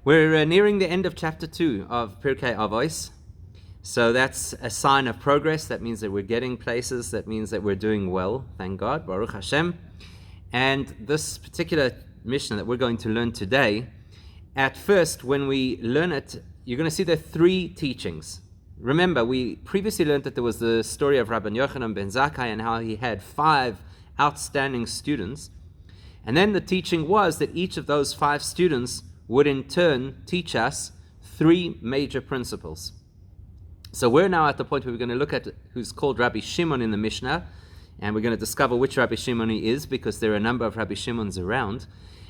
We're nearing the end of chapter 2 of Pirkei Avos. So that's a sign of progress. That means that we're getting places. That means that we're doing well. Thank God. Baruch Hashem. And this particular Mishnah that we're going to learn today, at first, when we learn it, you're going to see there are three teachings. Remember, we previously learned that there was the story of Rabbi Yochanan ben Zakkai and how he had 5 outstanding students. And then the teaching was that each of those 5 students would in turn teach us 3 major principles. So we're now at the point where we're going to look at who's called Rabbi Shimon in the Mishnah, and we're going to discover which Rabbi Shimon he is, because there are a number of Rabbi Shimons around.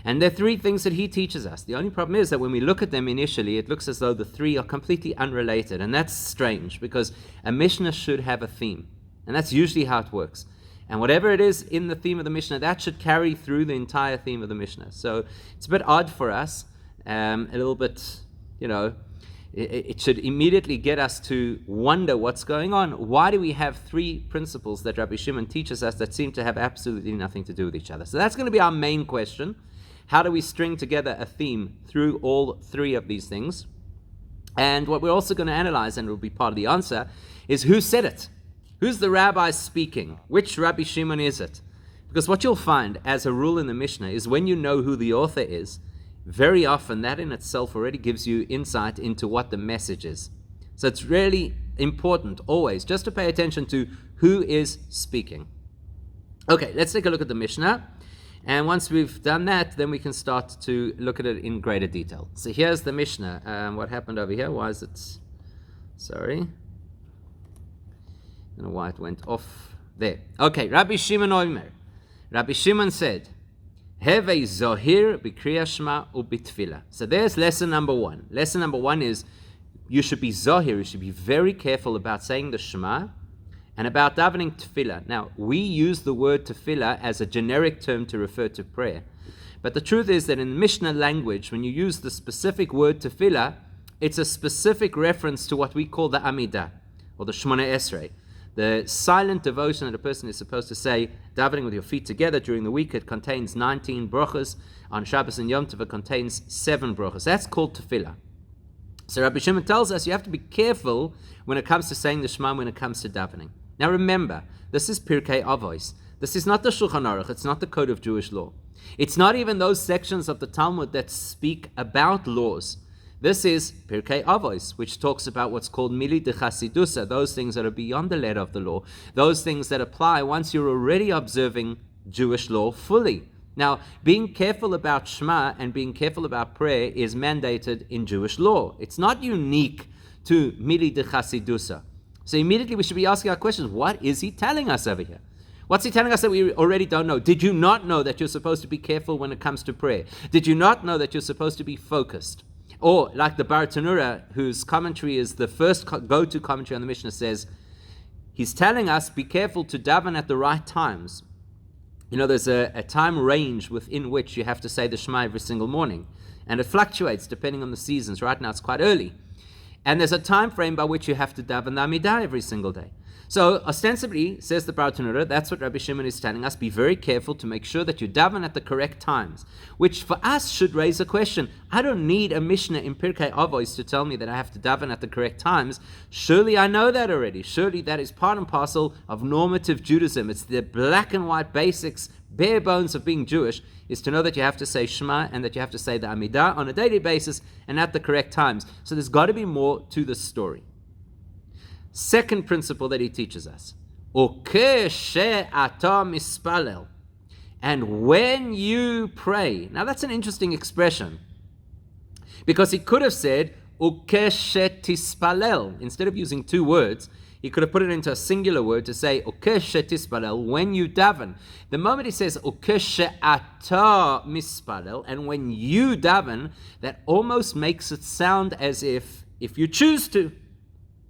And there are 3 things that he teaches us. The only problem is that when we look at them initially, it looks as though the 3 are completely unrelated, and that's strange, because a Mishnah should have a theme, and that's usually how it works. And whatever it is in the theme of the Mishnah, that should carry through the entire theme of the Mishnah. So it's a bit odd for us, a little bit, it should immediately get us to wonder what's going on. Why do we have 3 principles that Rabbi Shimon teaches us that seem to have absolutely nothing to do with each other? So that's going to be our main question. How do we string together a theme through all 3 of these things? And what we're also going to analyze, and it will be part of the answer, is who said it? Who's the rabbi speaking? Which Rabbi Shimon is it? Because what you'll find as a rule in the Mishnah is when you know who the author is, very often that in itself already gives you insight into what the message is. So it's really important always just to pay attention to who is speaking. Okay, let's take a look at the Mishnah. And once we've done that, then we can start to look at it in greater detail. So here's the Mishnah. What happened over here? Why is it... Sorry. I don't know why it went off there. Okay, Rabbi Shimon Omer. Rabbi Shimon said, Heve zohir b'kriyas shema u'b'tefillah. So there's lesson number 1. Lesson number 1 is you should be zohir, you should be very careful about saying the Shema and about davening tefillah. Now, we use the word tefillah as a generic term to refer to prayer. But the truth is that in Mishnah language, when you use the specific word tefillah, it's a specific reference to what we call the Amidah, or the Shemona Esrei. The silent devotion that a person is supposed to say, davening with your feet together during the week. It contains 19 brachas. On Shabbos and Yom Tov, it contains 7 brachas. That's called tefillah. So Rabbi Shimon tells us you have to be careful when it comes to saying the Shema, when it comes to davening. Now remember, this is Pirkei Avos. This is not the Shulchan Aruch. It's not the code of Jewish law. It's not even those sections of the Talmud that speak about laws. This is Pirkei Avos, which talks about what's called Mili de Chasidusa, those things that are beyond the letter of the law, those things that apply once you're already observing Jewish law fully. Now, being careful about Shema and being careful about prayer is mandated in Jewish law. It's not unique to Mili de Chasidusa. So immediately we should be asking our questions, what is he telling us over here? What's he telling us that we already don't know? Did you not know that you're supposed to be careful when it comes to prayer? Did you not know that you're supposed to be focused? Or, like the Bar Tanura, whose commentary is the first go-to commentary on the Mishnah, says, he's telling us, be careful to daven at the right times. There's a time range within which you have to say the Shema every single morning. And it fluctuates depending on the seasons. Right now it's quite early. And there's a time frame by which you have to daven the Amidah every single day. So, ostensibly, says the Bar Tanura, that's what Rabbi Shimon is telling us. Be very careful to make sure that you daven at the correct times, which for us should raise a question. I don't need a Mishnah in Pirkei Avos to tell me that I have to daven at the correct times. Surely I know that already. Surely that is part and parcel of normative Judaism. It's the black and white basics, bare bones of being Jewish, is to know that you have to say Shema and that you have to say the Amidah on a daily basis and at the correct times. So there's got to be more to this story. Second principle that he teaches us. And when you pray. Now that's an interesting expression. Because he could have said instead of using 2 words, he could have put it into a singular word to say when you daven. The moment he says and when you daven, that almost makes it sound as if you choose to.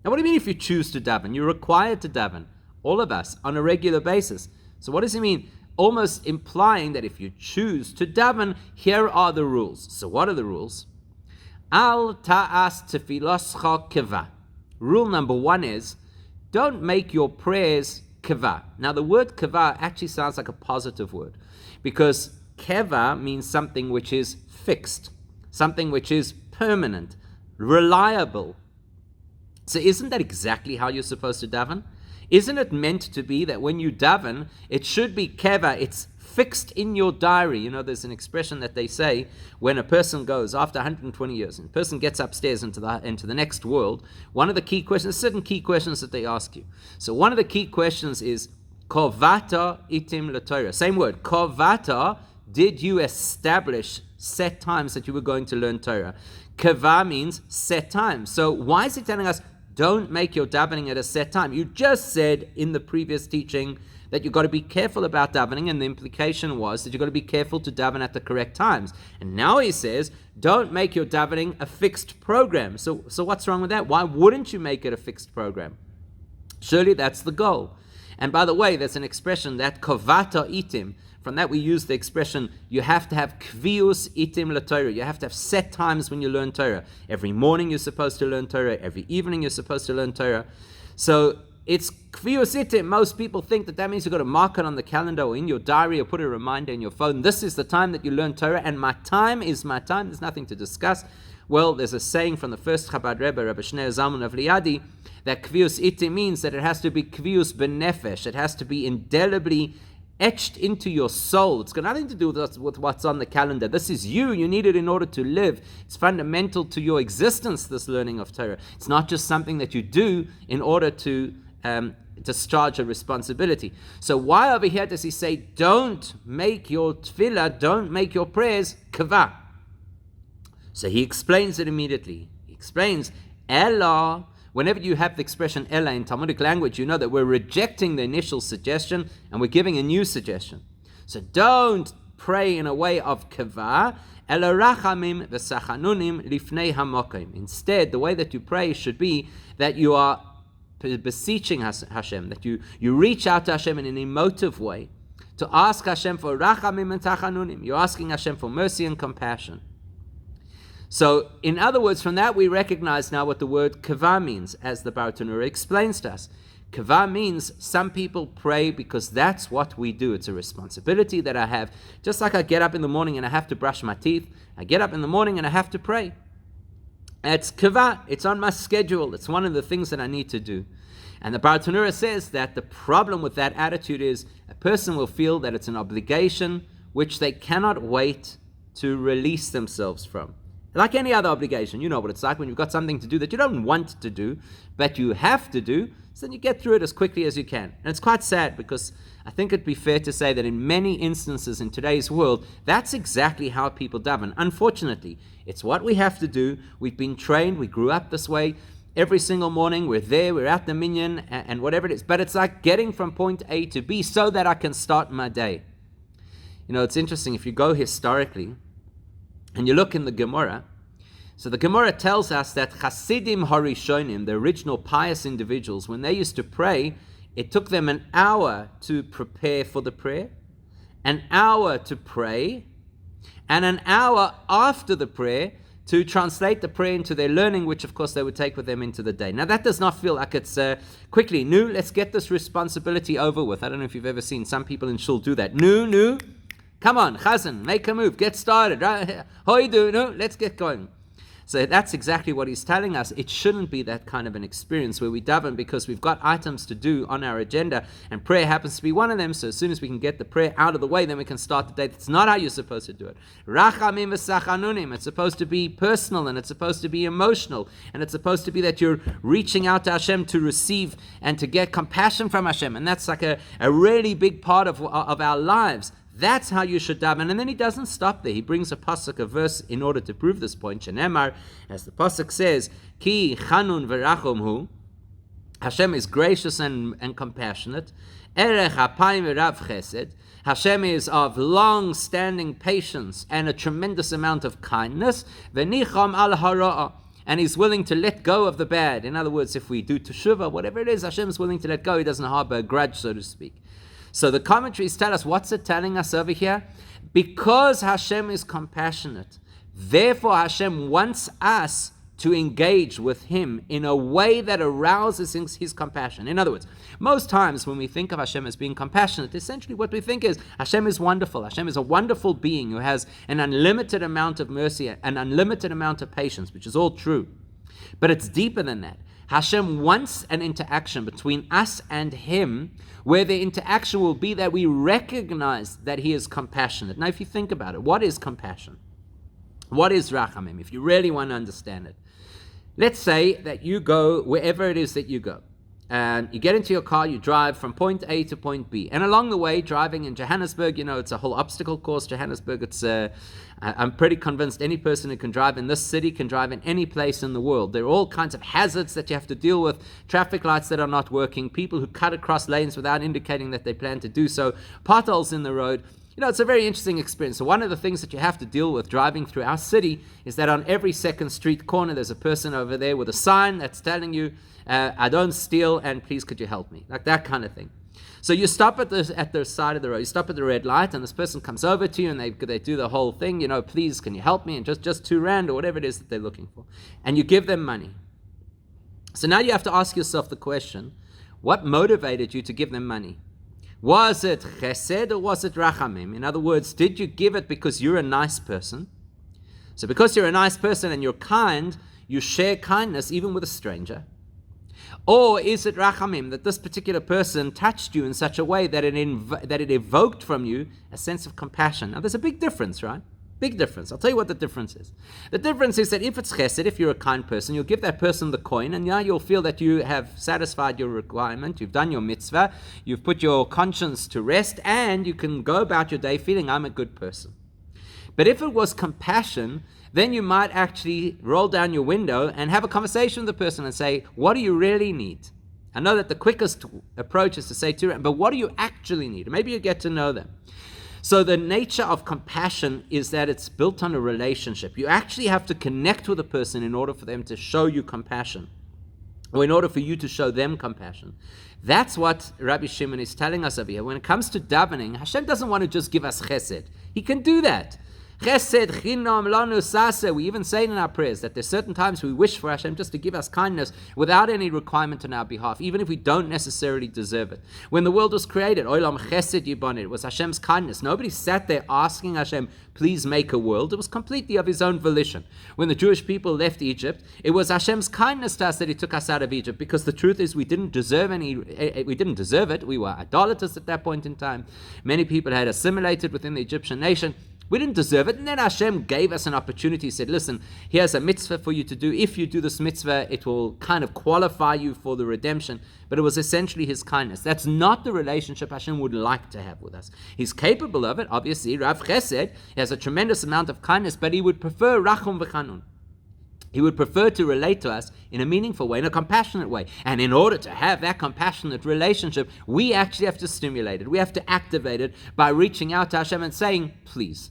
Now, what do you mean if you choose to daven? You're required to daven, all of us, on a regular basis. So what does he mean? Almost implying that if you choose to daven, here are the rules. So what are the rules? Al ta'as tefiloscha keva. Rule number 1 is, don't make your prayers keva. Now, the word keva actually sounds like a positive word, because keva means something which is fixed, something which is permanent, reliable. So isn't that exactly how you're supposed to daven? Isn't it meant to be that when you daven, it should be keva, it's fixed in your diary? You know, there's an expression that they say when a person goes, after 120 years, and a person gets upstairs into the next world, one of the key questions, certain key questions that they ask you. So one of the key questions is, kovata itim l'Torah. Same word, kovata, did you establish set times that you were going to learn Torah? Kava means set times. So why is he telling us, don't make your davening at a set time? You just said in the previous teaching that you've got to be careful about davening, and the implication was that you've got to be careful to daven at the correct times. And now he says, don't make your davening a fixed program. So what's wrong with that? Why wouldn't you make it a fixed program? Surely that's the goal. And by the way, there's an expression that kovata itim. From that we use the expression, you have to have kvius itim l'Torah. You have to have set times when you learn Torah. Every morning you're supposed to learn Torah. Every evening you're supposed to learn Torah. So it's kvius itim. Most people think that means you've got to mark it on the calendar or in your diary or put a reminder in your phone. This is the time that you learn Torah, and my time is my time. There's nothing to discuss. Well, there's a saying from the first Chabad Rebbe, Rabbi Shneur Zalman of Liadi, that kvius itim means that it has to be kvius benefesh. It has to be indelibly etched into your soul. It's got nothing to do with what's on the calendar. This is you. You need it in order to live. It's fundamental to your existence, this learning of Torah. It's not just something that you do in order to discharge a responsibility. So why over here does he say, don't make your tefillah, don't make your prayers kava? So he explains it immediately. He explains, Ella. Whenever you have the expression Ella in Talmudic language, you know that we're rejecting the initial suggestion and we're giving a new suggestion. So don't pray in a way of kava, Ella rachamim v'sachanunim lifnei hamokim. Instead, the way that you pray should be that you are beseeching Hashem, that you reach out to Hashem in an emotive way to ask Hashem for rachamim and tachanunim. You're asking Hashem for mercy and compassion. So, in other words, from that we recognize now what the word kava means, as the Bartanura explains to us. Kava means some people pray because that's what we do. It's a responsibility that I have. Just like I get up in the morning and I have to brush my teeth, I get up in the morning and I have to pray. It's kava. It's on my schedule. It's one of the things that I need to do. And the Bartanura says that the problem with that attitude is a person will feel that it's an obligation which they cannot wait to release themselves from. Like any other obligation, you know what it's like when you've got something to do that you don't want to do, but you have to do, so then you get through it as quickly as you can. And it's quite sad because I think it'd be fair to say that in many instances in today's world, that's exactly how people daven. Unfortunately, it's what we have to do. We've been trained, we grew up this way. Every single morning we're there, we're at the minyan and whatever it is. But it's like getting from point A to B so that I can start my day. You know, it's interesting, if you go historically, and you look in the Gemara, so the Gemara tells us that Chasidim Harishonim, the original pious individuals, when they used to pray, it took them an hour to prepare for the prayer, an hour to pray, and an hour after the prayer to translate the prayer into their learning, which of course they would take with them into the day. Now that does not feel like it's quickly, let's get this responsibility over with. I don't know if you've ever seen some people in shul do that. Come on, Chazan, make a move, get started, right? Hoidu, let's get going. So that's exactly what he's telling us. It shouldn't be that kind of an experience where we daven because we've got items to do on our agenda, and prayer happens to be one of them. So as soon as we can get the prayer out of the way, then we can start the day. That's not how you're supposed to do it. Rachamim v'sachanunim. It's supposed to be personal, and it's supposed to be emotional, and it's supposed to be that you're reaching out to Hashem to receive and to get compassion from Hashem, and that's like a really big part of our lives. That's how you should daven. And then he doesn't stop there. He brings a pasuk, a verse, in order to prove this point. Shenemar, as the pasuk says, Ki chanun v'rachum hu. Hashem is gracious and compassionate. Erech hapayim v'rav chesed. Hashem is of long-standing patience and a tremendous amount of kindness. V'nicham al hara'ah. And he's willing to let go of the bad. In other words, if we do teshuvah, whatever it is, Hashem is willing to let go. He doesn't harbor a grudge, so to speak. So the commentaries tell us, what's it telling us over here? Because Hashem is compassionate, therefore Hashem wants us to engage with him in a way that arouses his compassion. In other words, most times when we think of Hashem as being compassionate, essentially what we think is Hashem is wonderful. Hashem is a wonderful being who has an unlimited amount of mercy, an unlimited amount of patience, which is all true. But it's deeper than that. Hashem wants an interaction between us and him, where the interaction will be that we recognize that he is compassionate. Now, if you think about it, what is compassion? What is rachamim, if you really want to understand it? Let's say that you go wherever it is that you go. And you get into your car, you drive from point A to point B. And along the way, driving in Johannesburg, it's a whole obstacle course, Johannesburg. I'm pretty convinced any person who can drive in this city can drive in any place in the world. There are all kinds of hazards that you have to deal with, traffic lights that are not working, people who cut across lanes without indicating that they plan to do so, potholes in the road. It's a very interesting experience. So one of the things that you have to deal with driving through our city is that on every second street corner, there's a person over there with a sign that's telling you, I don't steal, and please could you help me? Like that kind of thing. So you stop at the side of the road, you stop at the red light, and this person comes over to you, and they do the whole thing, please can you help me? And just $2 or whatever it is that they're looking for. And you give them money. So now you have to ask yourself the question, what motivated you to give them money? Was it chesed or was it rachamim? In other words, did you give it because you're a nice person? So because you're a nice person and you're kind, you share kindness even with a stranger? Or is it rachamim, that this particular person touched you in such a way that it evoked from you a sense of compassion? Now there's a big difference, right? Big difference. I'll tell you what the difference is. The difference is that if it's chesed, if you're a kind person, you'll give that person the coin, and now you'll feel that you have satisfied your requirement, you've done your mitzvah, you've put your conscience to rest, and you can go about your day feeling, I'm a good person. But if it was compassion, then you might actually roll down your window and have a conversation with the person and say, what do you really need? I know that the quickest approach is to say to them, but what do you actually need? And maybe you get to know them. So the nature of compassion is that it's built on a relationship. You actually have to connect with a person in order for them to show you compassion, or in order for you to show them compassion. That's what Rabbi Shimon is telling us over here. When it comes to davening, Hashem doesn't want to just give us chesed. He can do that. Chesed, chinam, lanu, saseh. We even say in our prayers that there's certain times we wish for Hashem just to give us kindness without any requirement on our behalf, even if we don't necessarily deserve it. When the world was created, olam chesed yiboneh, it was Hashem's kindness. Nobody sat there asking Hashem, please make a world. It was completely of his own volition. When the Jewish people left Egypt, it was Hashem's kindness to us that he took us out of Egypt, because the truth is we didn't deserve it. We were idolaters at that point in time. Many people had assimilated within the Egyptian nation. We didn't deserve it, and then Hashem gave us an opportunity. He said, listen, here's a mitzvah for you to do. If you do this mitzvah, it will kind of qualify you for the redemption. But it was essentially his kindness. That's not the relationship Hashem would like to have with us. He's capable of it, obviously. Rav Chesed, he has a tremendous amount of kindness, but he would prefer rachum v'chanun. He would prefer to relate to us in a meaningful way, in a compassionate way. And in order to have that compassionate relationship, we actually have to stimulate it. We have to activate it by reaching out to Hashem and saying, please.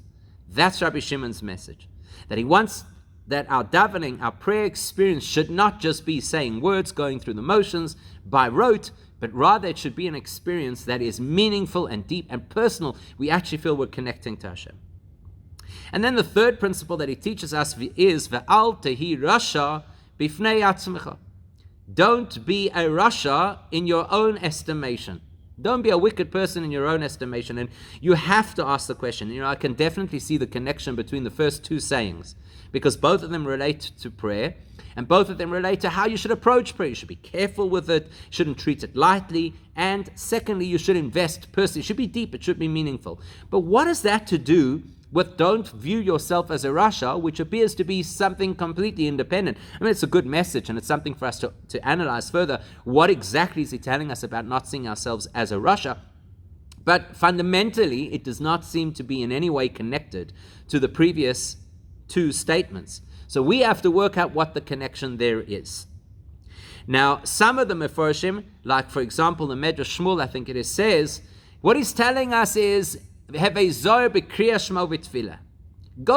That's Rabbi Shimon's message. That he wants that our davening, our prayer experience should not just be saying words, going through the motions by rote, but rather it should be an experience that is meaningful and deep and personal. We actually feel we're connecting to Hashem. And then the third principle that he teaches us is Ve'al tehi rasha bifnei atzmecha. Don't be a rasha in your own estimation. Don't be a wicked person in your own estimation. And you have to ask the question. I can definitely see the connection between the first two sayings, because both of them relate to prayer, and both of them relate to how you should approach prayer. You should be careful with it, shouldn't treat it lightly, and secondly, you should invest personally. It should be deep, it should be meaningful. But what is that to do with don't view yourself as a rasha, which appears to be something completely independent? I mean, it's a good message, and it's something for us to analyze further. What exactly is he telling us about not seeing ourselves as a rasha? But fundamentally, it does not seem to be in any way connected to the previous two statements. So we have to work out what the connection there is. Now, some of the Meforshim, like for example the Medrash Shmuel, I think it is, says, what he's telling us is, go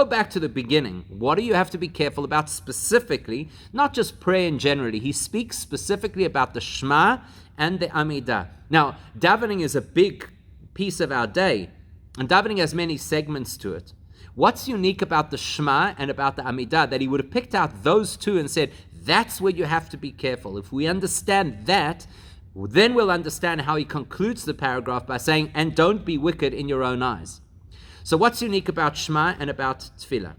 back to the beginning. What do you have to be careful about specifically? Not just prayer in generally. He speaks specifically about the Shema and the Amidah. Now, davening is a big piece of our day, and davening has many segments to it. What's unique about the Shema and about the Amidah that he would have picked out those two and said, that's where you have to be careful. If we understand that, then we'll understand how he concludes the paragraph by saying, and don't be wicked in your own eyes. So what's unique about Shema and about Tefillah?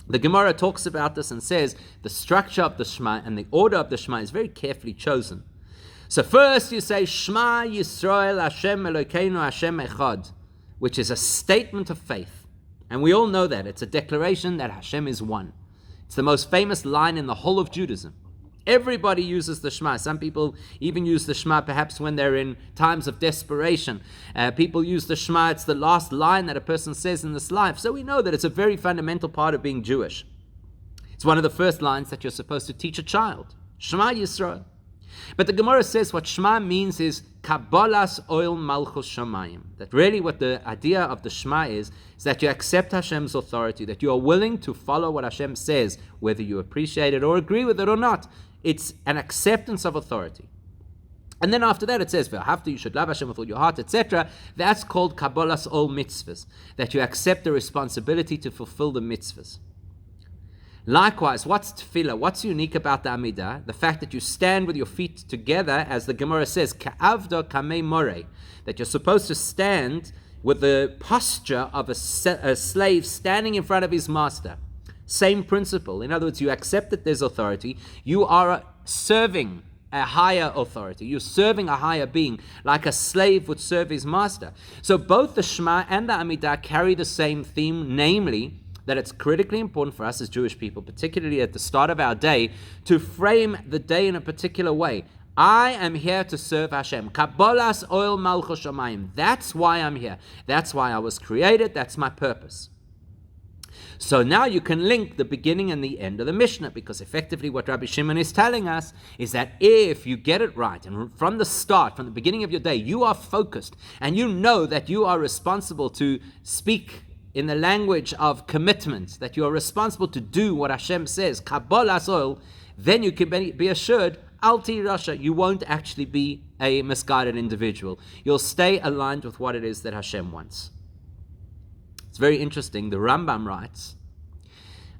The Gemara talks about this and says the structure of the Shema and the order of the Shema is very carefully chosen. So first you say, Shema Yisrael Hashem Elokeinu Hashem Echad, which is a statement of faith. And we all know that. It's a declaration that Hashem is one. It's the most famous line in the whole of Judaism. Everybody uses the Shema. Some people even use the Shema perhaps when they're in times of desperation. People use the Shema. It's the last line that a person says in this life. So we know that it's a very fundamental part of being Jewish. It's one of the first lines that you're supposed to teach a child. Shema Yisrael. But the Gemara says what Shema means is Kabbalas Oil Malchus Shamayim. That really what the idea of the Shema is that you accept Hashem's authority, that you are willing to follow what Hashem says, whether you appreciate it or agree with it or not. It's an acceptance of authority. And then after that it says, you should love Hashem with all your heart, etc. That's called Kabbalas Ol Mitzvahs, that you accept the responsibility to fulfill the mitzvahs. Likewise, what's tefillah? What's unique about the Amidah? The fact that you stand with your feet together, as the Gemara says, Ka'avda kamei more, that you're supposed to stand with the posture of a slave standing in front of his master. Same principle. In other words, you accept that there's authority. You are serving a higher authority. You're serving a higher being, like a slave would serve his master. So both the Shema and the Amidah carry the same theme, namely, that it's critically important for us as Jewish people, particularly at the start of our day, to frame the day in a particular way. I am here to serve Hashem. Kabbalas oil malchus shamayim. That's why I'm here. That's why I was created. That's my purpose. So now you can link the beginning and the end of the Mishnah, because effectively what Rabbi Shimon is telling us is that if you get it right, and from the start, from the beginning of your day, you are focused, and you know that you are responsible to speak in the language of commitment, that you are responsible to do what Hashem says, Kabbalas oil, then you can be assured, Alti Rasha, you won't actually be a misguided individual. You'll stay aligned with what it is that Hashem wants. It's very interesting. The Rambam writes,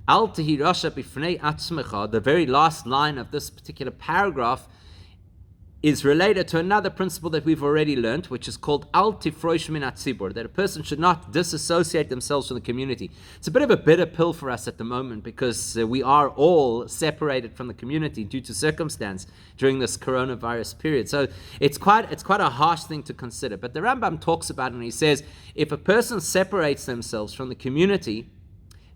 Al tehi rasha b'fnei atzmecha, the very last line of this particular paragraph, is related to another principle that we've already learned, which is called Al tifrosh min hatzibur, that a person should not disassociate themselves from the community. It's a bit of a bitter pill for us at the moment, because we are all separated from the community due to circumstance during this coronavirus period. So it's quite a harsh thing to consider. But the Rambam talks about it, and he says, if a person separates themselves from the community,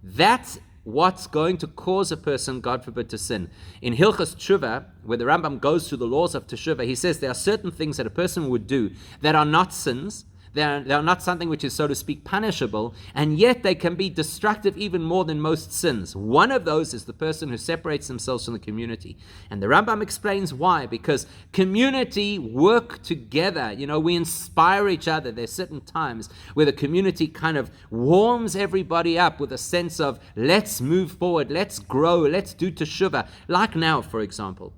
that's what's going to cause a person, God forbid, to sin. In Hilchas Teshuvah, where the Rambam goes through the laws of Teshuvah, he says there are certain things that a person would do that are not sins, they are not something which is, so to speak, punishable, and yet they can be destructive even more than most sins. One of those is the person who separates themselves from the community. And the Rambam explains why. Because community work together. We inspire each other. There's certain times where the community kind of warms everybody up with a sense of, let's move forward, let's grow, let's do teshuvah. Like now, for example.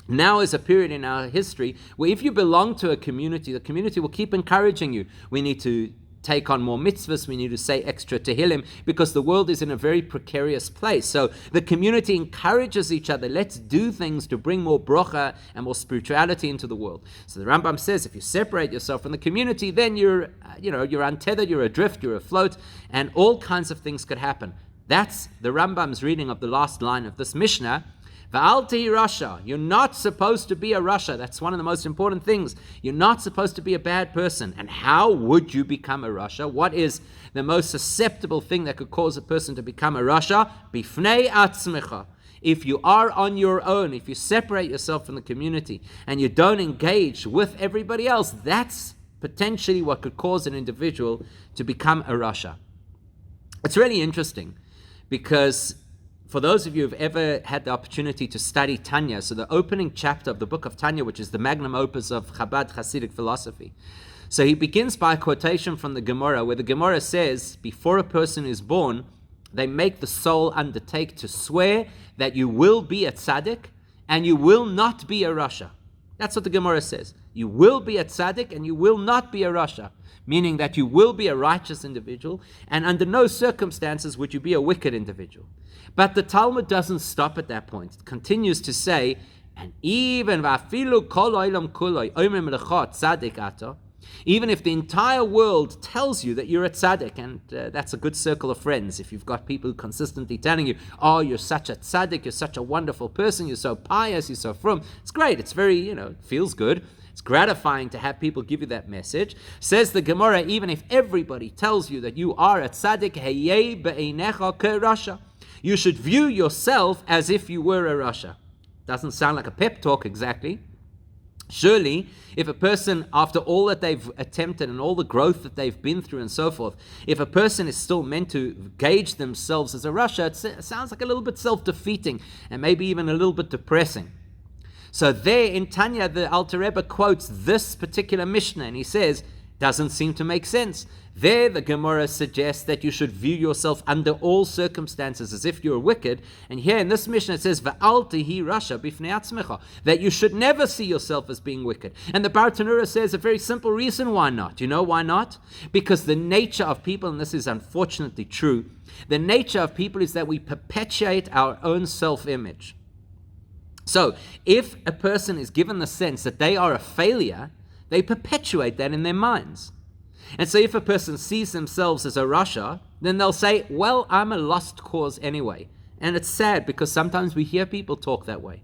Now is a period in our history where if you belong to a community, the community will keep encouraging you. We need to take on more mitzvahs, we need to say extra tehillim, because the world is in a very precarious place. So the community encourages each other. Let's do things to bring more bracha and more spirituality into the world. So the Rambam says if you separate yourself from the community, then you're untethered, you're adrift, you're afloat, and all kinds of things could happen. That's the Rambam's reading of the last line of this Mishnah. V'alti Rasha, you're not supposed to be a Rasha. That's one of the most important things. You're not supposed to be a bad person. And how would you become a Rasha? What is the most susceptible thing that could cause a person to become a Rasha? Bifnei atzmecha. If you are on your own, if you separate yourself from the community and you don't engage with everybody else, that's potentially what could cause an individual to become a Rasha. It's really interesting because for those of you who've ever had the opportunity to study Tanya, so the opening chapter of the book of Tanya, which is the magnum opus of Chabad Hasidic philosophy. So he begins by a quotation from the Gemara, where the Gemara says, before a person is born, they make the soul undertake to swear that you will be a tzaddik and you will not be a rasha. That's what the Gemara says. You will be a tzaddik and you will not be a rasha, meaning that you will be a righteous individual, and under no circumstances would you be a wicked individual. But the Talmud doesn't stop at that point. It continues to say, and even even if the entire world tells you that you're a tzaddik, and that's a good circle of friends, if you've got people consistently telling you, oh, you're such a tzaddik, you're such a wonderful person, you're so pious, you're so frum, it's great, it's very, it feels good, it's gratifying to have people give you that message. Says the Gemara, even if everybody tells you that you are a tzaddik, heyeh be'einecha ke'rasha, you should view yourself as if you were a rasha. Doesn't sound like a pep talk exactly. Surely, if a person, after all that they've attempted and all the growth that they've been through and so forth, if a person is still meant to gauge themselves as a rasha, it sounds like a little bit self-defeating and maybe even a little bit depressing. So there in Tanya, the Alter Rebbe quotes this particular Mishnah and he says, doesn't seem to make sense. There the Gemara suggests that you should view yourself under all circumstances as if you're wicked. And here in this Mishnah it says, V'al tihi rasha bifnei atzmecha, that you should never see yourself as being wicked. And the Bartanura says a very simple reason why not. You know why not? Because the nature of people, and this is unfortunately true, the nature of people is that we perpetuate our own self-image. So if a person is given the sense that they are a failure, they perpetuate that in their minds. And so if a person sees themselves as a rasha, then they'll say, well, I'm a lost cause anyway. And it's sad because sometimes we hear people talk that way.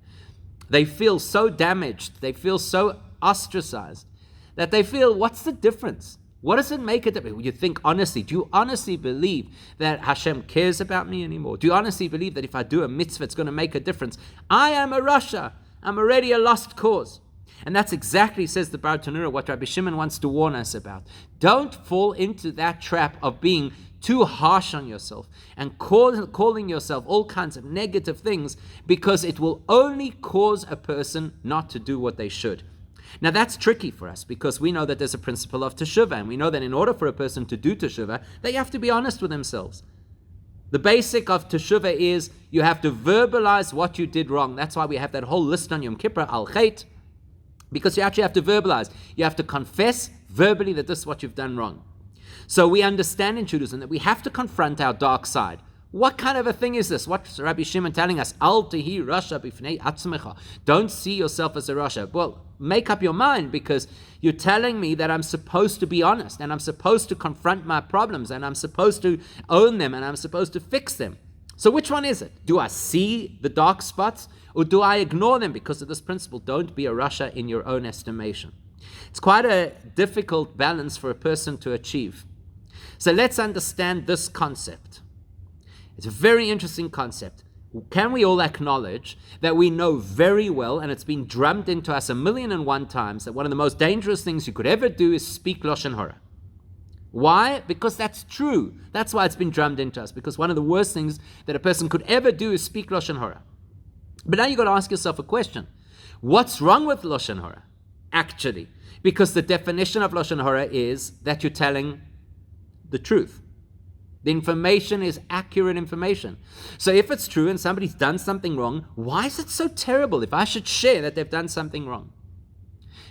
They feel so damaged, they feel so ostracized, that they feel, what's the difference? What does it make a difference? You think honestly, do you honestly believe that Hashem cares about me anymore? Do you honestly believe that if I do a mitzvah, it's going to make a difference? I am a rasha. I'm already a lost cause. And that's exactly, says the Bartanura, what Rabbi Shimon wants to warn us about. Don't fall into that trap of being too harsh on yourself and calling yourself all kinds of negative things, because it will only cause a person not to do what they should. Now that's tricky for us because we know that there's a principle of teshuvah, and we know that in order for a person to do teshuvah, they have to be honest with themselves. The basic of teshuvah is you have to verbalize what you did wrong. That's why we have that whole list on Yom Kippur, al chet, because you actually have to verbalize. You have to confess verbally that this is what you've done wrong. So we understand in Judaism that we have to confront our dark side. What kind of a thing is this? What's Rabbi Shimon telling us? Al tihi rasha bifnei atzmecha. Don't see yourself as a rasha. Well, make up your mind, because you're telling me that I'm supposed to be honest, and I'm supposed to confront my problems, and I'm supposed to own them, and I'm supposed to fix them. So which one is it? Do I see the dark spots, or do I ignore them because of this principle? Don't be a rasha in your own estimation. It's quite a difficult balance for a person to achieve. So let's understand this concept. It's a very interesting concept. Can we all acknowledge that we know very well, and it's been drummed into us 1,000,001 times, that one of the most dangerous things you could ever do is speak Lashon Hara? Why? Because that's true. That's why it's been drummed into us, because one of the worst things that a person could ever do is speak Lashon Hara. But now you've got to ask yourself a question. What's wrong with Lashon Hara, actually? Because the definition of Lashon Hara is that you're telling the truth. The information is accurate information. So if it's true and somebody's done something wrong, why is it so terrible if I should share that they've done something wrong?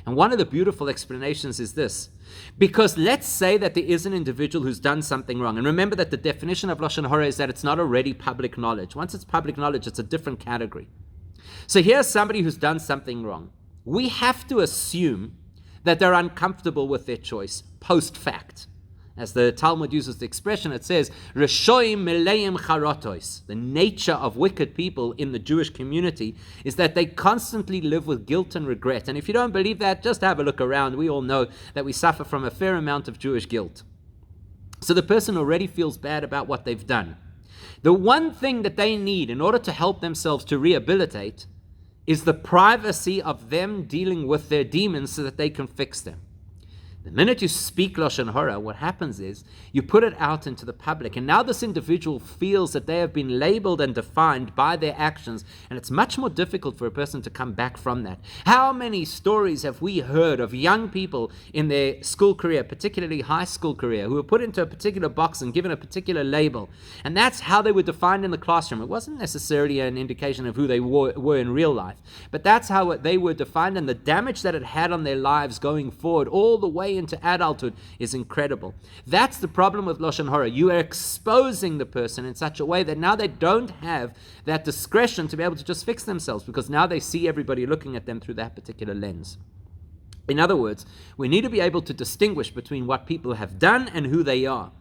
And one of the beautiful explanations is this. Because let's say that there is an individual who's done something wrong. And remember that the definition of Lashon Hara is that it's not already public knowledge. Once it's public knowledge, it's a different category. So here's somebody who's done something wrong. We have to assume that they're uncomfortable with their choice post-fact. As the Talmud uses the expression, it says, Reshoim meleim charotos. The nature of wicked people in the Jewish community is that they constantly live with guilt and regret. And if you don't believe that, just have a look around. We all know that we suffer from a fair amount of Jewish guilt. So the person already feels bad about what they've done. The one thing that they need in order to help themselves to rehabilitate is the privacy of them dealing with their demons so that they can fix them. The minute you speak Lashon Hara, what happens is you put it out into the public, and now this individual feels that they have been labeled and defined by their actions, and it's much more difficult for a person to come back from that. How many stories have we heard of young people in their school career, particularly high school career, who were put into a particular box and given a particular label, and that's how they were defined in the classroom. It wasn't necessarily an indication of who they were in real life, but that's how they were defined, and the damage that it had on their lives going forward all the way into adulthood is incredible. That's the problem with Lashon Hara. You are exposing the person in such a way that now they don't have that discretion to be able to just fix themselves, because now they see everybody looking at them through that particular lens. In other words, we need to be able to distinguish between what people have done and who they are.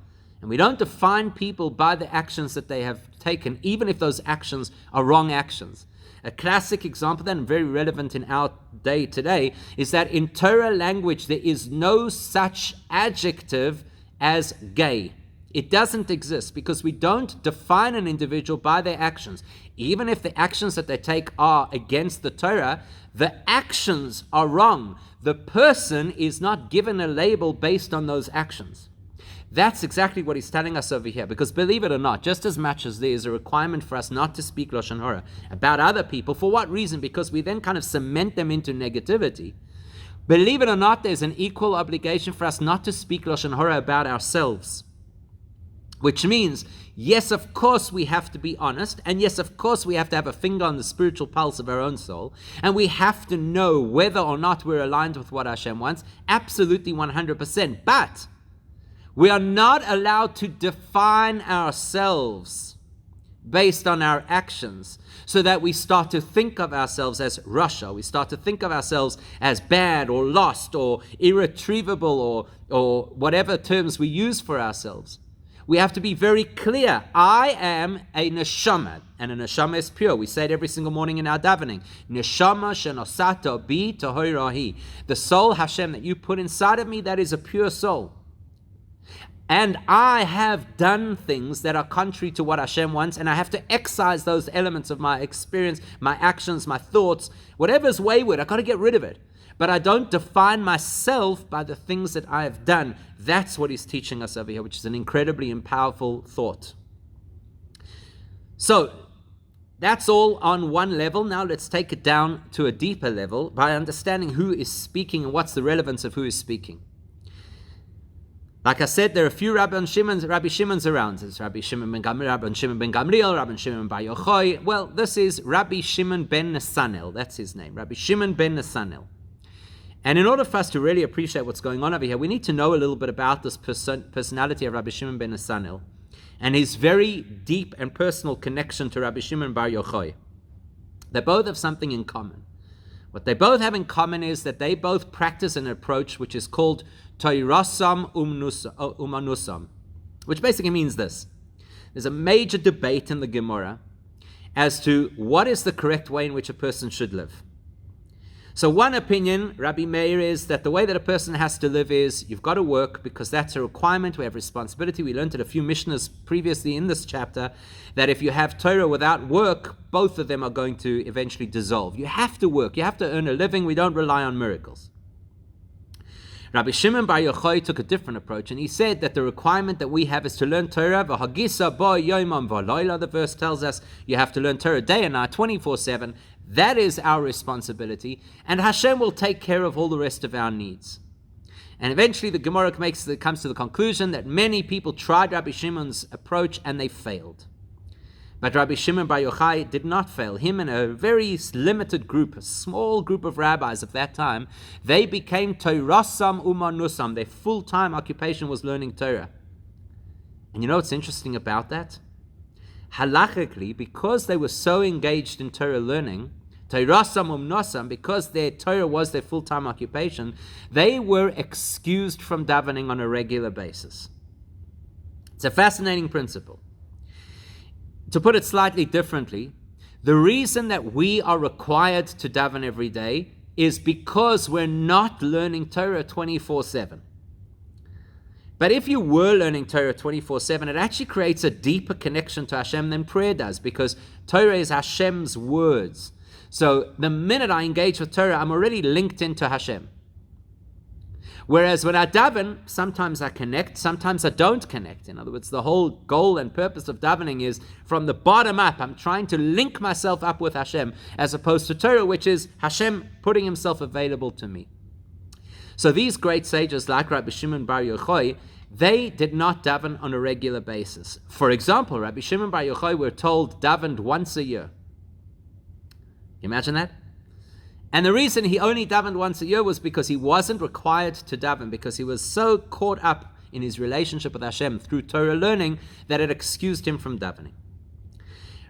And we don't define people by the actions that they have taken, even if those actions are wrong actions. A classic example, then very relevant in our day today, is that in Torah language there is no such adjective as gay. It doesn't exist because we don't define an individual by their actions. Even if the actions that they take are against the Torah, the actions are wrong. The person is not given a label based on those actions. That's exactly what he's telling us over here, because believe it or not, just as much as there is a requirement for us not to speak Lashon Hara about other people, for what reason? Because we then kind of cement them into negativity. Believe it or not, there's an equal obligation for us not to speak Lashon Hara about ourselves. Which means, yes, of course we have to be honest, and yes, of course we have to have a finger on the spiritual pulse of our own soul, and we have to know whether or not we're aligned with what Hashem wants, absolutely 100%. But we are not allowed to define ourselves based on our actions, so that we start to think of ourselves as Russia. We start to think of ourselves as bad or lost or irretrievable or whatever terms we use for ourselves. We have to be very clear. I am a neshama, and a neshama is pure. We say it every single morning in our davening. Neshama shenosato bi tohirahi. The soul, Hashem, that you put inside of me, that is a pure soul. And I have done things that are contrary to what Hashem wants, and I have to excise those elements of my experience, my actions, my thoughts, whatever's wayward. I've got to get rid of it. But I don't define myself by the things that I have done. That's what he's teaching us over here, which is an incredibly powerful thought. So, that's all on one level. Now let's take it down to a deeper level by understanding who is speaking and what's the relevance of who is speaking. Like I said, there are a few Rabbi Shimon's around. There's Rabbi Shimon ben Gamliel, Rabbi Shimon bar Yochai. Well, this is Rabbi Shimon ben Nesanel. That's his name, Rabbi Shimon ben Nesanel. And in order for us to really appreciate what's going on over here, we need to know a little bit about this personality of Rabbi Shimon ben Nesanel and his very deep and personal connection to Rabbi Shimon bar Yochai. They both have something in common. What they both have in common is that they both practice an approach which is called Toirasam Umanusam, which basically means this. There's a major debate in the Gemara as to what is the correct way in which a person should live. So one opinion, Rabbi Meir, is that the way that a person has to live is you've got to work because that's a requirement. We have responsibility. We learned it a few Mishnahs previously in this chapter that if you have Torah without work, both of them are going to eventually dissolve. You have to work. You have to earn a living. We don't rely on miracles. Rabbi Shimon bar Yochai took a different approach, and he said that the requirement that we have is to learn Torah. V'hagisa bo yomam v'layla. The verse tells us you have to learn Torah day and night, 24/7. That is our responsibility, and Hashem will take care of all the rest of our needs. And eventually the Gemara comes to the conclusion that many people tried Rabbi Shimon's approach and they failed. But Rabbi Shimon bar Yochai did not fail. Him and a very limited group, a small group of rabbis of that time, they became Toirasam Umanusam. Their full-time occupation was learning Torah. And you know what's interesting about that? Halachically, because they were so engaged in Torah learning, Toirasam Umanusam, because their Torah was their full-time occupation, they were excused from davening on a regular basis. It's a fascinating principle. To put it slightly differently, the reason that we are required to daven every day is because we're not learning Torah 24/7. But if you were learning Torah 24/7, it actually creates a deeper connection to Hashem than prayer does, because Torah is Hashem's words. So the minute I engage with Torah, I'm already linked into Hashem. Whereas when I daven, sometimes I connect, sometimes I don't connect. In other words, the whole goal and purpose of davening is from the bottom up. I'm trying to link myself up with Hashem, as opposed to Torah, which is Hashem putting himself available to me. So these great sages like Rabbi Shimon Bar Yochai, they did not daven on a regular basis. For example, Rabbi Shimon Bar Yochai, we're told, davened once a year. Imagine that? And the reason he only davened once a year was because he wasn't required to daven, because he was so caught up in his relationship with Hashem through Torah learning that it excused him from davening.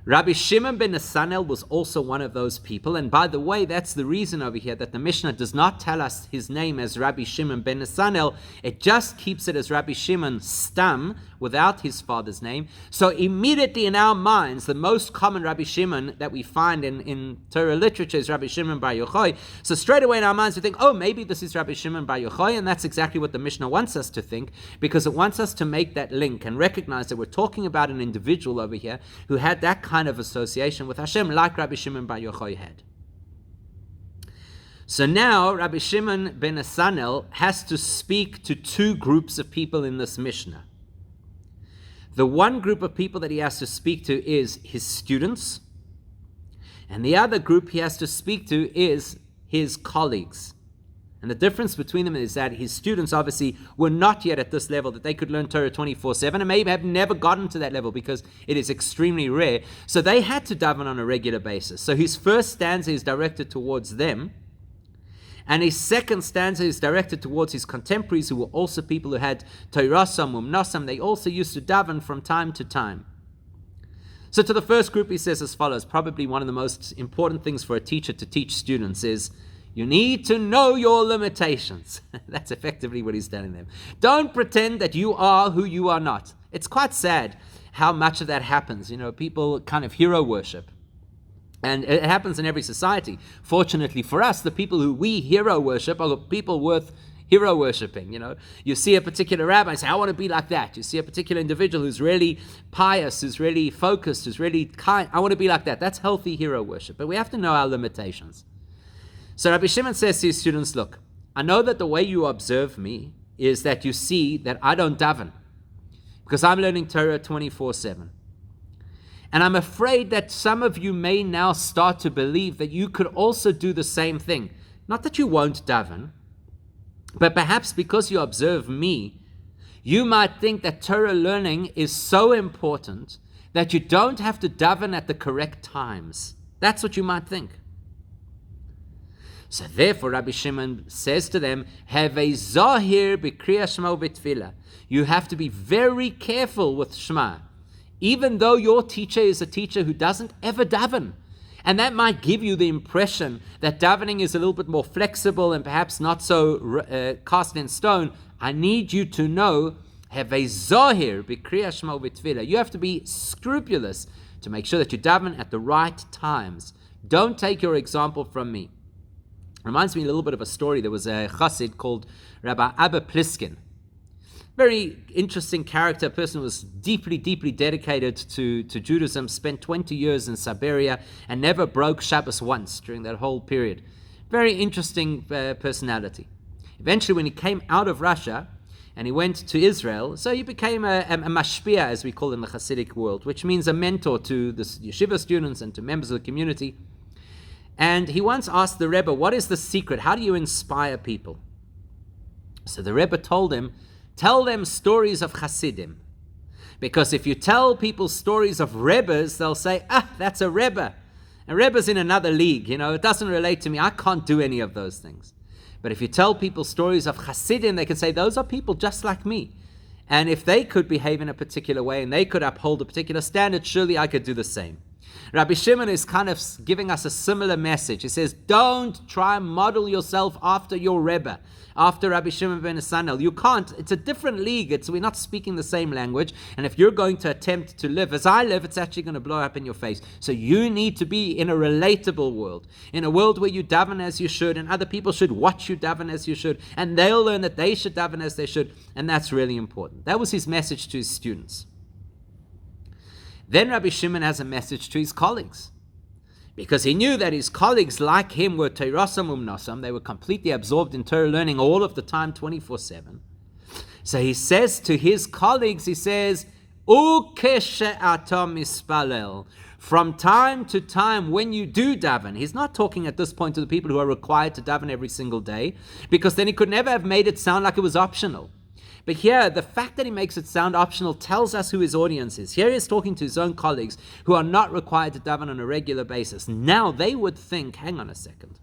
Rabbi Shimon ben Nesanel was also one of those people, and by the way, that's the reason over here that the Mishnah does not tell us his name as Rabbi Shimon ben Nesanel. It just keeps it as Rabbi Shimon Stam, without his father's name. So immediately in our minds, the most common Rabbi Shimon that we find in Torah literature is Rabbi Shimon Bar Yochai. So straight away in our minds we think, oh, maybe this is Rabbi Shimon Bar Yochai, and that's exactly what the Mishnah wants us to think, because it wants us to make that link and recognize that we're talking about an individual over here who had that kind of association with Hashem, like Rabbi Shimon Bar Yochai had. So now Rabbi Shimon ben Nesanel has to speak to two groups of people in this Mishnah. The one group of people that he has to speak to is his students, and the other group he has to speak to is his colleagues. And the difference between them is that his students obviously were not yet at this level that they could learn Torah 24/7, and maybe have never gotten to that level because it is extremely rare. So they had to daven on a regular basis. So his first stanza is directed towards them, and his second stanza is directed towards his contemporaries, who were also people who had Torasam, Umnasam. They also used to daven from time to time. So to the first group he says as follows: probably one of the most important things for a teacher to teach students is, you need to know your limitations. That's effectively what he's telling them. Don't pretend that you are who you are not. It's quite sad how much of that happens. You know, people kind of hero worship. And it happens in every society. Fortunately for us, the people who we hero worship are the people worth hero worshipping. You know, you see a particular rabbi and say, I want to be like that. You see a particular individual who's really pious, who's really focused, who's really kind. I want to be like that. That's healthy hero worship. But we have to know our limitations. So Rabbi Shimon says to his students, look, I know that the way you observe me is that you see that I don't daven, because I'm learning Torah 24/7. And I'm afraid that some of you may now start to believe that you could also do the same thing. Not that you won't daven, but perhaps because you observe me, you might think that Torah learning is so important that you don't have to daven at the correct times. That's what you might think. So therefore, Rabbi Shimon says to them, Hevei zahir b'kriyas Shema u'b'tefillah. You have to be very careful with Shema, even though your teacher is a teacher who doesn't ever daven. And that might give you the impression that davening is a little bit more flexible and perhaps not so cast in stone. I need you to know, Hevei zahir b'kriyas Shema u'b'tefillah. You have to be scrupulous to make sure that you daven at the right times. Don't take your example from me. Reminds me a little bit of a story. There was a chassid called Rabbi Abba Pliskin. Very interesting character, a person who was deeply, deeply dedicated to Judaism, spent 20 years in Siberia and never broke Shabbos once during that whole period. Very interesting personality. Eventually, when he came out of Russia and he went to Israel, so he became a mashpia, as we call it in the Hasidic world, which means a mentor to the yeshiva students and to members of the community. And he once asked the Rebbe, what is the secret? How do you inspire people? So the Rebbe told him, tell them stories of Hasidim. Because if you tell people stories of Rebbes, they'll say, that's a Rebbe. And Rebbe's in another league, you know, it doesn't relate to me. I can't do any of those things. But if you tell people stories of Hasidim, they can say, those are people just like me. And if they could behave in a particular way and they could uphold a particular standard, surely I could do the same. Rabbi Shimon is kind of giving us a similar message. He says, don't try and model yourself after your Rebbe, after Rabbi Shimon ben Nesanel. You can't. It's a different league. We're not speaking the same language. And if you're going to attempt to live as I live, it's actually going to blow up in your face. So you need to be in a relatable world, in a world where you daven as you should, and other people should watch you daven as you should, and they'll learn that they should daven as they should, and that's really important. That was his message to his students. Then Rabbi Shimon has a message to his colleagues, because he knew that his colleagues like him were teirasam umnasam. They were completely absorbed in Torah learning all of the time, 24/7. So he says to his colleagues, he says, Ukeshe atam mispalel. From time to time, when you do daven, he's not talking at this point to the people who are required to daven every single day, because then he could never have made it sound like it was optional. But here, the fact that he makes it sound optional tells us who his audience is. Here he is talking to his own colleagues who are not required to daven on a regular basis. Now they would think, hang on a second.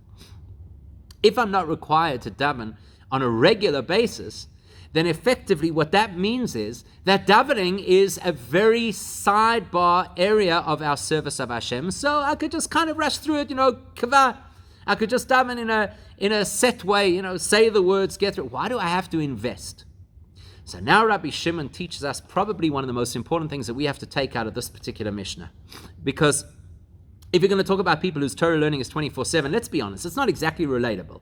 If I'm not required to daven on a regular basis, then effectively what that means is that davening is a very sidebar area of our service of Hashem. So I could just kind of rush through it, kava. I could just daven in a set way, say the words, get through it. Why do I have to invest? So now Rabbi Shimon teaches us probably one of the most important things that we have to take out of this particular Mishnah. Because if you're going to talk about people whose Torah learning is 24/7, let's be honest, it's not exactly relatable.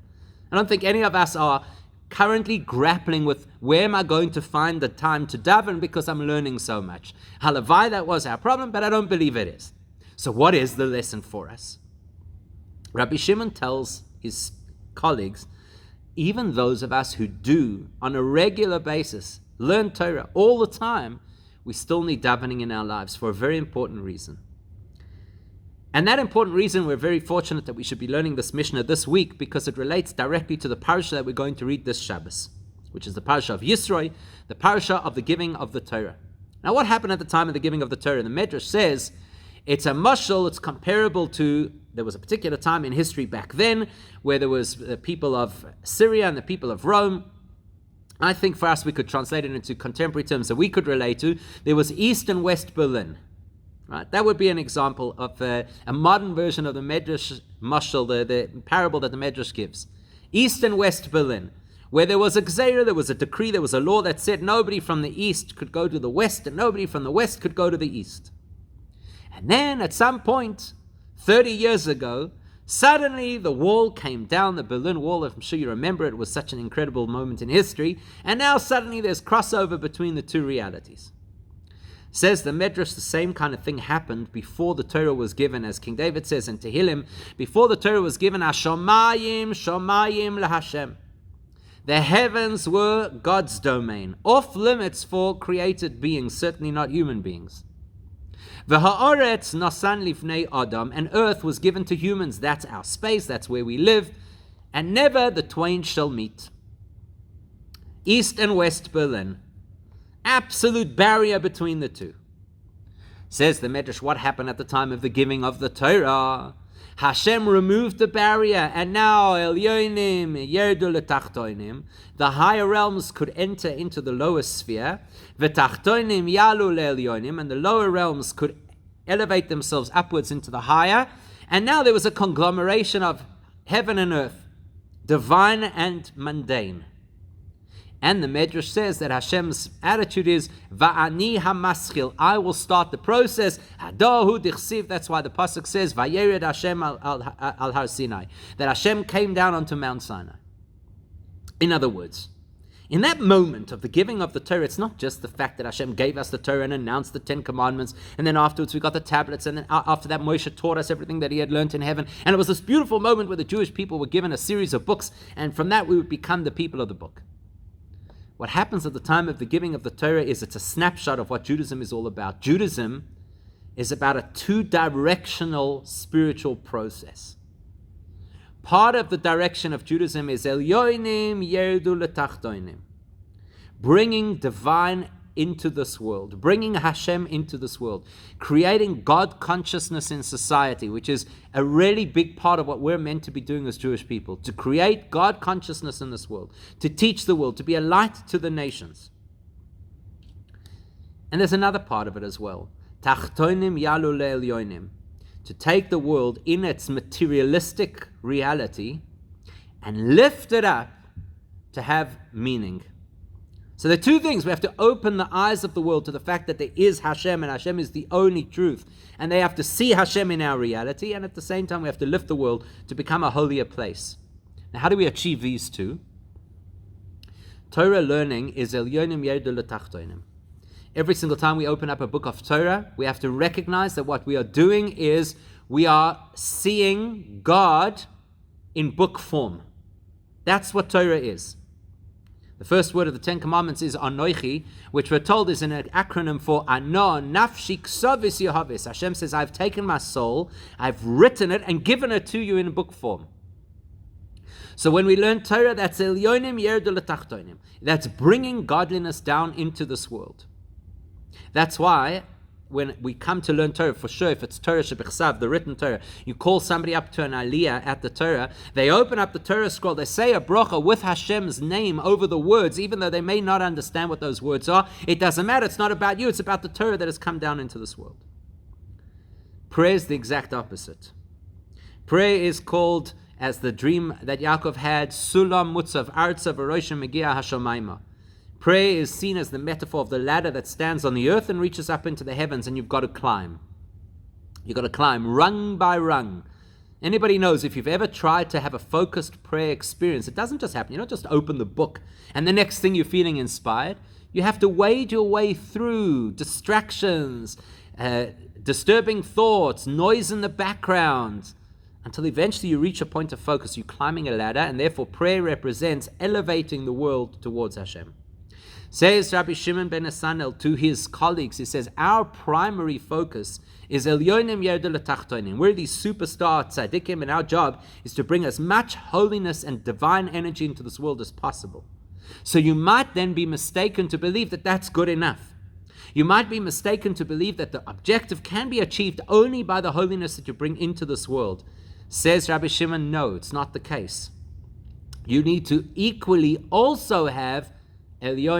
I don't think any of us are currently grappling with where am I going to find the time to daven because I'm learning so much. Halavai, that was our problem, but I don't believe it is. So what is the lesson for us? Rabbi Shimon tells his colleagues, even those of us who do, on a regular basis, learn Torah all the time, we still need davening in our lives for a very important reason. And that important reason, we're very fortunate that we should be learning this Mishnah this week because it relates directly to the parasha that we're going to read this Shabbos, which is the parasha of Yisroi, the parasha of the giving of the Torah. Now, what happened at the time of the giving of the Torah? The Medrash says it's a mashal, it's comparable to, there was a particular time in history back then where there was the people of Syria and the people of Rome. I think for us we could translate it into contemporary terms that we could relate to. There was East and West Berlin. Right? That would be an example of a modern version of the Medrash mashal, the parable that the Medrash gives. East and West Berlin, where there was a gzeira, there was a decree, there was a law that said nobody from the East could go to the West and nobody from the West could go to the East. And then at some point, 30 years ago, suddenly the wall came down, the Berlin Wall. I'm sure you remember it was such an incredible moment in history. And now suddenly there's crossover between the two realities. Says the Medrash, the same kind of thing happened before the Torah was given, as King David says in Tehillim, before the Torah was given, Hashomayim, Shomayim LaHashem. The heavens were God's domain, off limits for created beings, certainly not human beings. V'ha'aretz nasan lifnei Adam, and earth was given to humans. That's our space, that's where we live, and never the twain shall meet. East and West Berlin. Absolute barrier between the two. Says the Medrash, what happened at the time of the giving of the Torah? Hashem removed the barrier, and now Elyonim yerdu letachtoinim, the higher realms could enter into the lower sphere, v'tachtoinim yalu le'elyonim, and the lower realms could elevate themselves upwards into the higher, and now there was a conglomeration of heaven and earth, divine and mundane. And the Medrash says that Hashem's attitude is, Va'ani hamaschil, I will start the process. Hadahu dichsiv, that's why the pasuk says, Vayered Hashem al Har Sinai, that Hashem came down onto Mount Sinai. In other words, in that moment of the giving of the Torah, it's not just the fact that Hashem gave us the Torah and announced the 10 Commandments, and then afterwards we got the tablets, and then after that Moshe taught us everything that he had learned in heaven, and it was this beautiful moment where the Jewish people were given a series of books, and from that we would become the people of the book. What happens at the time of the giving of the Torah is it's a snapshot of what Judaism is all about. Judaism is about a two-directional spiritual process. Part of the direction of Judaism is Elyonim yerdu letachtoinim, bringing divine into this world, bringing Hashem into this world, creating God consciousness in society, which is a really big part of what we're meant to be doing as Jewish people, to create God consciousness in this world, to teach the world, to be a light to the nations. And there's another part of it as well. Tachtoinim yalu le'elyonim, to take the world in its materialistic reality and lift it up to have meaning. So there are two things. We have to open the eyes of the world to the fact that there is Hashem, and Hashem is the only truth. And they have to see Hashem in our reality, and at the same time we have to lift the world to become a holier place. Now, how do we achieve these two? Torah learning is Elyonim yerdu letachtoinim. Every single time we open up a book of Torah, we have to recognize that what we are doing is we are seeing God in book form. That's what Torah is. The first word of the Ten Commandments is Anoichi, which we're told is an acronym for Ano Nafshi Ksavis Yehavis. Hashem says, I've taken my soul, I've written it, and given it to you in book form. So when we learn Torah, that's Elyonim Yerdu L'Tachtonim. That's bringing godliness down into this world. That's why when we come to learn Torah, for sure, if it's Torah Shebechsav, the written Torah, you call somebody up to an aliyah at the Torah, they open up the Torah scroll, they say a bracha with Hashem's name over the words, even though they may not understand what those words are. It doesn't matter, it's not about you, it's about the Torah that has come down into this world. Prayer is the exact opposite. Prayer is called, as the dream that Yaakov had, Sulam Mutzav Artzav Aroshim Megia Hashomaima. Prayer is seen as the metaphor of the ladder that stands on the earth and reaches up into the heavens, and you've got to climb. You've got to climb rung by rung. Anybody knows if you've ever tried to have a focused prayer experience, it doesn't just happen. You don't just open the book and the next thing you're feeling inspired. You have to wade your way through distractions, disturbing thoughts, noise in the background, until eventually you reach a point of focus. You're climbing a ladder, and therefore prayer represents elevating the world towards Hashem. Says Rabbi Shimon ben Esanel to his colleagues, he says, our primary focus is Elyonim Yerdu L'Tachtonim. We're these superstar tzaddikim, and our job is to bring as much holiness and divine energy into this world as possible. So you might then be mistaken to believe that that's good enough. You might be mistaken to believe that the objective can be achieved only by the holiness that you bring into this world. Says Rabbi Shimon, no, it's not the case. You need to equally also have you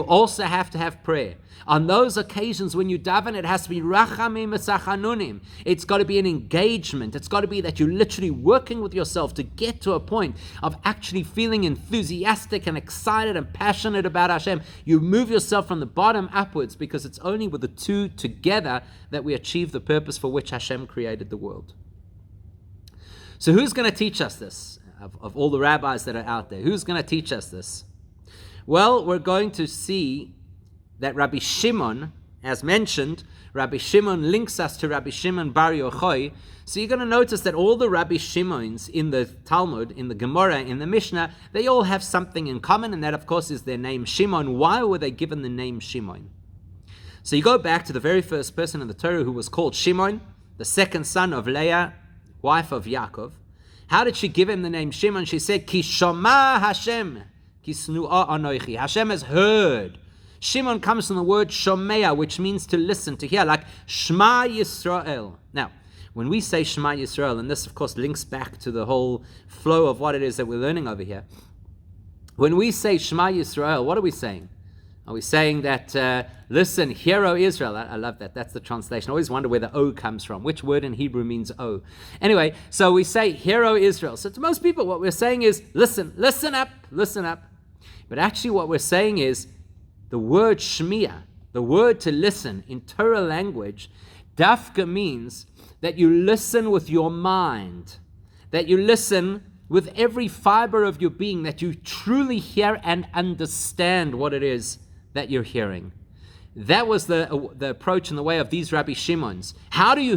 also have to have prayer. On those occasions when you daven, it has to be rachamim esachanunim. It's got to be an engagement. It's got to be that you're literally working with yourself to get to a point of actually feeling enthusiastic and excited and passionate about Hashem. You move yourself from the bottom upwards, because it's only with the two together that we achieve the purpose for which Hashem created the world. So who's going to teach us this? Of all the rabbis that are out there, who's going to teach us this? Well, we're going to see that Rabbi Shimon, as mentioned, Rabbi Shimon links us to Rabbi Shimon Bar Yochai. So you're going to notice that all the Rabbi Shimons in the Talmud, in the Gemara, in the Mishnah, they all have something in common, and that, of course, is their name Shimon. Why were they given the name Shimon? So you go back to the very first person in the Torah who was called Shimon, the second son of Leah, wife of Yaakov. How did she give him the name Shimon? She said, Ki shama Hashem, ki snu'a anoichi. Hashem has heard. Shimon comes from the word shomea, which means to listen, to hear, like Shema Yisrael. Now, when we say Shema Yisrael, and this, of course, links back to the whole flow of what it is that we're learning over here. When we say Shema Yisrael, what are we saying? Are we saying that, listen, hear, O Israel? I love that. That's the translation. I always wonder where the O comes from. Which word in Hebrew means O? Anyway, so we say, hear, O Israel. So to most people, what we're saying is, listen up, listen up. But actually what we're saying is, the word shmiya, the word to listen in Torah language, dafka means that you listen with your mind, that you listen with every fiber of your being, that you truly hear and understand what it is that you're hearing. That was the approach in the way of these Rabbi Shimons. How do you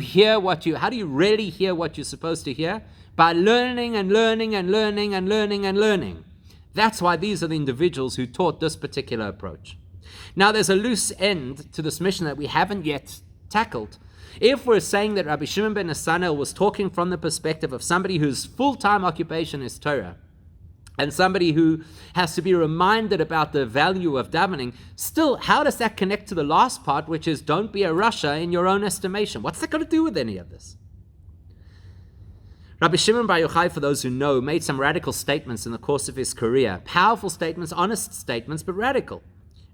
really hear what you're supposed to hear? By learning and learning and learning and learning and learning. That's why these are the individuals who taught this particular approach. Now there's a loose end to this mission that we haven't yet tackled. If we're saying that Rabbi Shimon ben Esanel was talking from the perspective of somebody whose full-time occupation is Torah, and somebody who has to be reminded about the value of davening, still, how does that connect to the last part, which is don't be a rasha in your own estimation? What's that got to do with any of this? Rabbi Shimon Bar Yochai, for those who know, made some radical statements in the course of his career. Powerful statements, honest statements, but radical.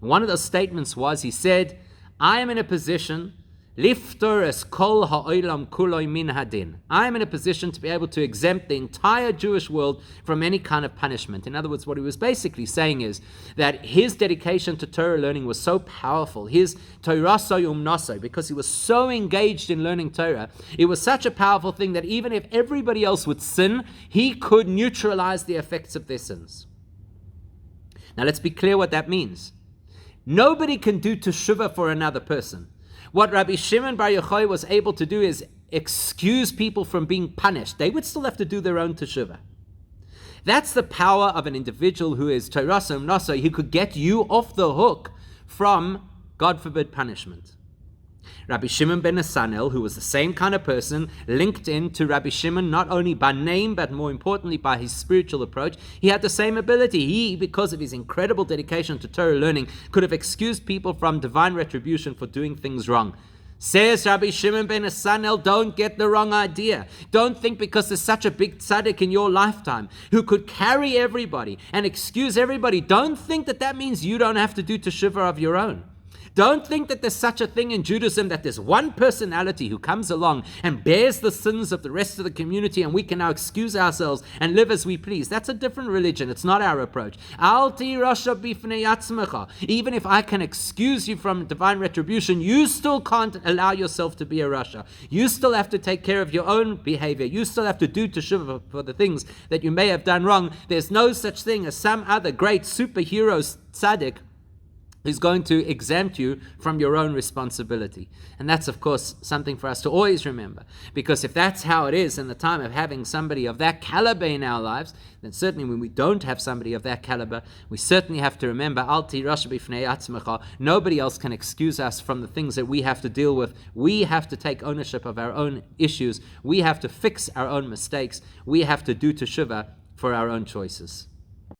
And one of those statements was, he said, I am in a position Liftor es kol ha'olam kuloi min hadin. I am in a position to be able to exempt the entire Jewish world from any kind of punishment. In other words, what he was basically saying is that his dedication to Torah learning was so powerful, his Torah umnaso, because he was so engaged in learning Torah, it was such a powerful thing that even if everybody else would sin, he could neutralize the effects of their sins. Now let's be clear what that means. Nobody can do teshuvah for another person. What Rabbi Shimon Bar Yochai was able to do is excuse people from being punished. They would still have to do their own teshuvah. That's the power of an individual who is Torah Nasa. He could get you off the hook from, God forbid, punishment. Rabbi Shimon ben Nesanel, who was the same kind of person, linked in to Rabbi Shimon not only by name, but more importantly by his spiritual approach. He had the same ability. He, because of his incredible dedication to Torah learning, could have excused people from divine retribution for doing things wrong. Says Rabbi Shimon ben Nesanel, don't get the wrong idea. Don't think because there's such a big tzaddik in your lifetime who could carry everybody and excuse everybody, don't think that that means you don't have to do teshuvah of your own. Don't think that there's such a thing in Judaism that there's one personality who comes along and bears the sins of the rest of the community and we can now excuse ourselves and live as we please. That's a different religion. It's not our approach. Even if I can excuse you from divine retribution, you still can't allow yourself to be a rasha. You still have to take care of your own behavior. You still have to do teshuvah for the things that you may have done wrong. There's no such thing as some other great superhero tzaddik who's going to exempt you from your own responsibility. And that's, of course, something for us to always remember. Because if that's how it is in the time of having somebody of that caliber in our lives, then certainly when we don't have somebody of that caliber, we certainly have to remember, nobody else can excuse us from the things that we have to deal with. We have to take ownership of our own issues. We have to fix our own mistakes. We have to do teshuvah for our own choices.